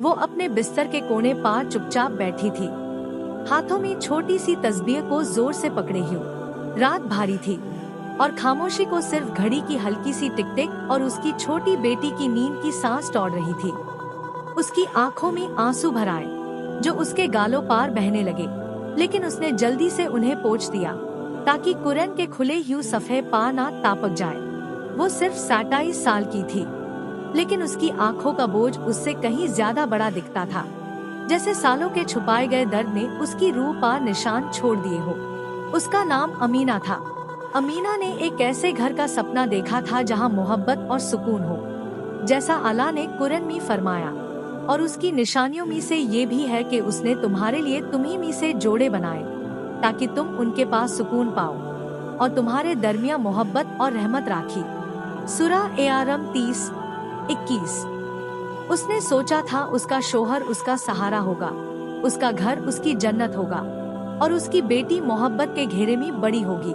वो अपने बिस्तर के कोने पार चुपचाप बैठी थी, हाथों में छोटी सी तस्बीह को जोर से पकड़े हुए। रात भारी थी और खामोशी को सिर्फ घड़ी की हल्की सी टिक टिक और उसकी छोटी बेटी की नींद की सांस तोड़ रही थी। उसकी आंखों में आंसू भर आए जो उसके गालों पार बहने लगे, लेकिन उसने जल्दी से उन्हें पोंछ दिया ताकि कुरान के खुले हुए सफ़े पा ना तापक जाए। वो सिर्फ 27 साल की थी, लेकिन उसकी आंखों का बोझ उससे कहीं ज्यादा बड़ा दिखता था, जैसे सालों के छुपाए गए दर्द ने उसकी रूह पर निशान छोड़ दिए हो। उसका नाम अमीना था। अमीना ने एक ऐसे घर का सपना देखा था जहां मोहब्बत और सुकून हो, जैसा अल्लाह ने कुरान में फरमाया। और उसकी निशानियों में से ये भी है कि उसने तुम्हारे लिए तुम्ही में से जोड़े बनाए ताकि तुम उनके पास सुकून पाओ और तुम्हारे दरमिया मोहब्बत और रहमत राखी। सूरह ए-आरम 30:21। उसने सोचा था उसका शोहर उसका सहारा होगा, उसका घर उसकी जन्नत होगा और उसकी बेटी मोहब्बत के घेरे में बड़ी होगी।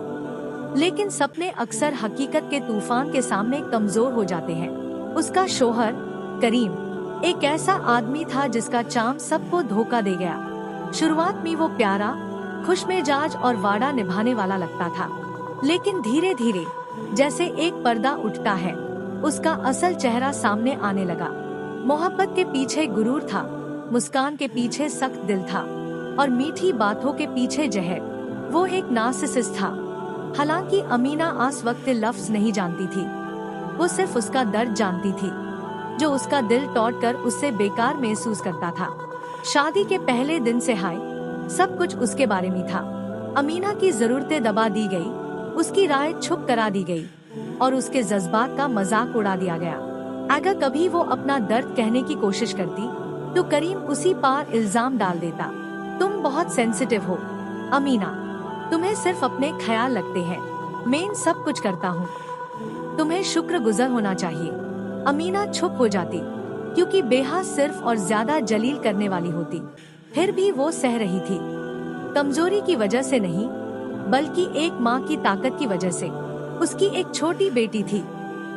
लेकिन सपने अक्सर हकीकत के तूफान के सामने कमजोर हो जाते हैं। उसका शोहर करीम एक ऐसा आदमी था जिसका चाम सबको धोखा दे गया। शुरुआत में वो प्यारा, खुशमिजाज और वादा निभाने वाला लगता था, लेकिन धीरे धीरे जैसे एक पर्दा उठता है, उसका असल चेहरा सामने आने लगा। मोहब्बत के पीछे गुरूर था, मुस्कान के पीछे सख्त दिल था और मीठी बातों के पीछे जहर। वो एक नार्सिसिस्ट था। हालांकि अमीना आस वक्त लफ्ज नहीं जानती थी, वो सिर्फ उसका दर्द जानती थी जो उसका दिल तोड़कर उससे बेकार महसूस करता था। शादी के पहले दिन से हाय सब कुछ उसके बारे में था। अमीना की जरूरतें दबा दी गई, उसकी राय छुप करा दी गई और उसके जज्बात का मजाक उड़ा दिया गया। अगर कभी वो अपना दर्द कहने की कोशिश करती तो करीम उसी पार इल्जाम डाल देता, तुम बहुत सेंसिटिव हो अमीना, तुम्हें सिर्फ अपने ख्याल लगते हैं, मैं सब कुछ करता हूँ, तुम्हें शुक्रगुजार होना चाहिए। अमीना चुप हो जाती क्योंकि बेहा सिर्फ और ज्यादा जलील करने वाली होती। फिर भी वो सह रही थी, कमजोरी की वजह से नहीं बल्कि एक माँ की ताकत की वजह से। उसकी एक छोटी बेटी थी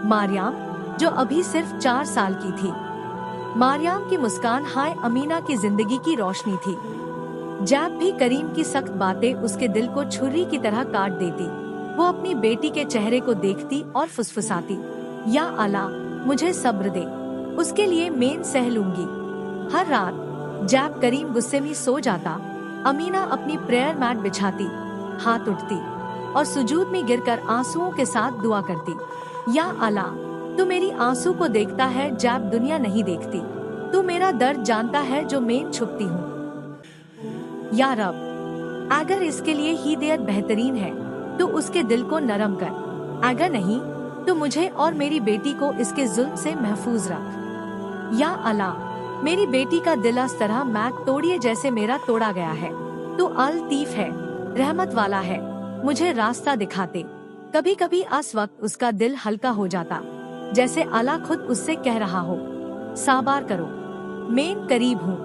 मारियाम, जो अभी सिर्फ 4 साल की थी। मारियाम की मुस्कान हाय अमीना की जिंदगी की रोशनी थी। जब भी करीम की सख्त बातें उसके दिल को छुरी की तरह काट देती, वो अपनी बेटी के चेहरे को देखती और फुसफुसाती, या अल्लाह मुझे सब्र दे, उसके लिए मैं सह लूंगी। हर रात जब करीम गुस्से में सो जाता, अमीना अपनी प्रेयर मैट बिछाती, हाथ उठती और सुजूद में गिरकर आंसुओं के साथ दुआ करती, या अल्लाह तू मेरी आंसू को देखता है जब दुनिया नहीं देखती, तू मेरा दर्द जानता है जो मैं छुपती हूँ। या रब, अगर इसके लिए हिदायत बेहतरीन है तो उसके दिल को नरम कर, अगर नहीं तो मुझे और मेरी बेटी को इसके जुल्म से महफूज रख। या अल्लाह, मेरी बेटी का दिल इस तरह मैट तोड़िए जैसे मेरा तोड़ा गया है। तू अल लतीफ है, रहमत वाला है, मुझे रास्ता दिखाते। कभी कभी इस वक्त उसका दिल हल्का हो जाता, जैसे अल्लाह खुद उससे कह रहा हो, साबार करो, मैं करीब हूँ।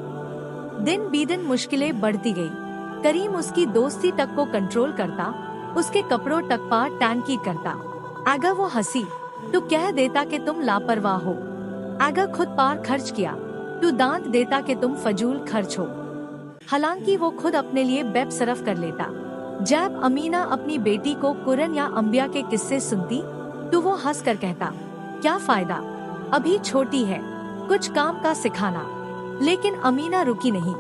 दिन बीदिन मुश्किलें बढ़ती गई। करीम उसकी दोस्ती तक को कंट्रोल करता, उसके कपड़ों तक पर टैनकीद करता। अगर वो हंसी तो कह देता कि तुम लापरवाह हो, अगर खुद पार खर्च किया तो दांत देता कि तुम फजूल खर्च हो। हालांकि वो खुद अपने लिए बेब सरफ कर लेता। जब अमीना अपनी बेटी को कुरान या अंबिया के किस्से सुनती तो वो हंस कर कहता, क्या फायदा, अभी छोटी है, कुछ काम का सिखाना। लेकिन अमीना रुकी नहीं।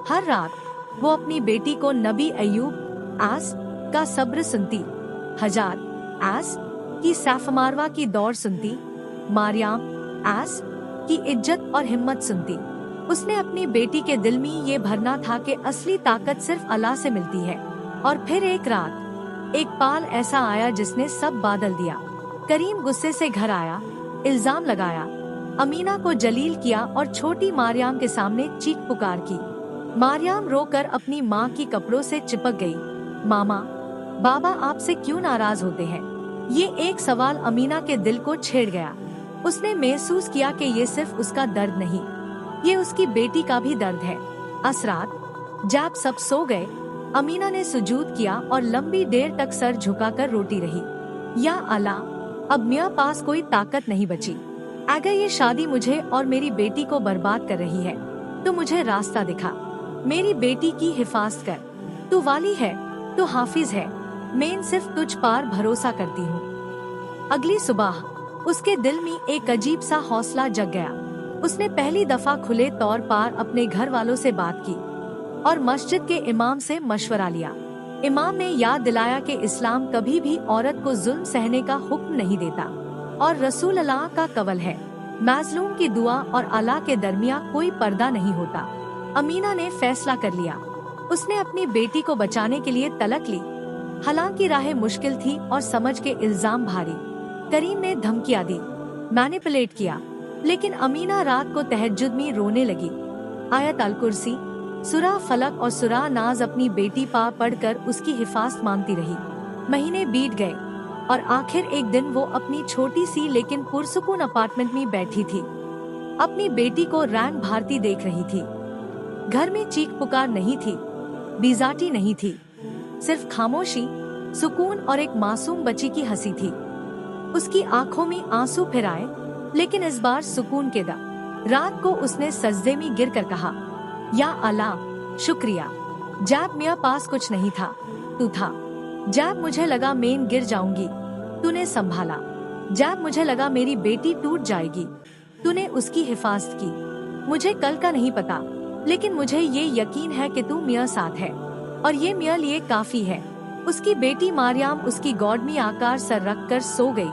हर रात वो अपनी बेटी को नबी अय्यूब आस का सब्र सुनती, हजार आस की साफ मारवा की दौड़ सुनती, मारियाम आस की इज्जत और हिम्मत सुनती। उसने अपनी बेटी के दिल में ये भरना था कि असली ताकत सिर्फ अल्लाह से मिलती है। और फिर एक रात एक पाल ऐसा आया जिसने सब बादल दिया। करीम गुस्से से घर आया, इल्जाम लगाया, अमीना को जलील किया और छोटी मारियाम के सामने चीख पुकार की। मारियाम रोकर अपनी माँ की कपड़ों से चिपक गई। मामा, बाबा आपसे क्यों नाराज होते हैं? ये एक सवाल अमीना के दिल को छेड़ गया। उसने महसूस किया कि ये सिर्फ उसका दर्द नहीं, ये उसकी बेटी का भी दर्द है। असरात जब सब सो गए, अमीना ने सुजूद किया और लंबी देर तक सर झुकाकर रोती रही। या अल्लाह, अब मेरे पास कोई ताकत नहीं बची। अगर ये शादी मुझे और मेरी बेटी को बर्बाद कर रही है तो मुझे रास्ता दिखा। मेरी बेटी की हिफाजत कर। तू वाली है तो हाफिज है, मैं सिर्फ तुझ पर भरोसा करती हूँ। अगली सुबह उसके दिल में एक अजीब सा हौसला जग गया। उसने पहली दफा खुले तौर पर अपने घर वालों से बात की और मस्जिद के इमाम से मशवरा लिया। इमाम ने याद दिलाया कि इस्लाम कभी भी औरत को जुल्म सहने का हुक्म नहीं देता और रसूल अल्लाह का कवल है, मज़लूम की दुआ और अल्लाह के दरमियान कोई पर्दा नहीं होता। अमीना ने फैसला कर लिया। उसने अपनी बेटी को बचाने के लिए तलाक ली। हालांकि राहें मुश्किल थी और समझ के इल्जाम भारी। करीम ने धमकियां दी, मैनिपुलेट किया, लेकिन अमीना रात को तहज्जुद में रोने लगी। आयत अल कुर्सी, सूरा फलक और सूरा नाज अपनी बेटी पर पढ़कर उसकी हिफाजत मांगती रही। महीने बीत गए और आखिर एक दिन वो अपनी छोटी सी लेकिन पुरसुकून अपार्टमेंट में बैठी थी। अपनी बेटी को रैन भारती देख रही थी। घर में चीख पुकार नहीं थी, बेइज्जती नहीं थी, सिर्फ खामोशी, सुकून और एक मासूम बच्ची की हंसी थी। उसकी आंखों में आंसू फिर आए, लेकिन इस बार सुकून के दा। रात को उसने सजदे में गिर कर कहा, या अल्लाह शुक्रिया, जब मेरे पास कुछ नहीं था, तू था। जब मुझे लगा मैं गिर जाऊंगी, तूने संभाला। जब मुझे लगा मेरी बेटी टूट जाएगी, तूने उसकी हिफाजत की। मुझे कल का नहीं पता, लेकिन मुझे ये यकीन है कि तू मेरे साथ है और ये मेरे लिए काफी है। उसकी बेटी मारियाम उसकी गोद में आकर सर रख कर सो गई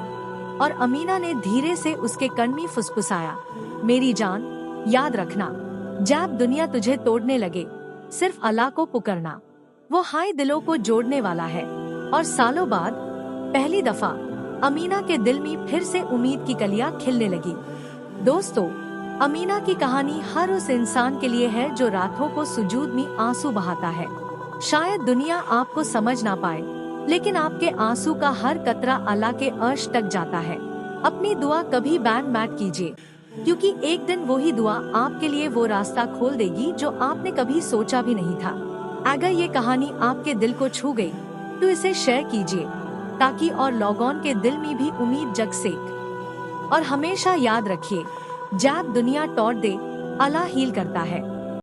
और अमीना ने धीरे से उसके कान में फुसफुसाया, मेरी जान, याद रखना, जब दुनिया तुझे तोड़ने लगे, सिर्फ अल्लाह को पुकारना, वो हाय दिलों को जोड़ने वाला है। और सालों बाद पहली दफा अमीना के दिल में फिर से उम्मीद की कलियां खिलने लगी। दोस्तों, अमीना की कहानी हर उस इंसान के लिए है जो रातों को सुजूद में आंसू बहाता है। शायद दुनिया आपको समझ ना पाए, लेकिन आपके आंसू का हर कतरा अल्लाह के अर्श तक जाता है। अपनी दुआ कभी बैन मत कीजिए, क्योंकि एक दिन वही दुआ आपके लिए वो रास्ता खोल देगी जो आपने कभी सोचा भी नहीं था। अगर ये कहानी आपके दिल को छू गई, तो इसे शेयर कीजिए, ताकि और लोगों के दिल में भी उम्मीद जग सके। और हमेशा याद रखिए, जब दुनिया तोड़ दे, अल्लाह हील करता है।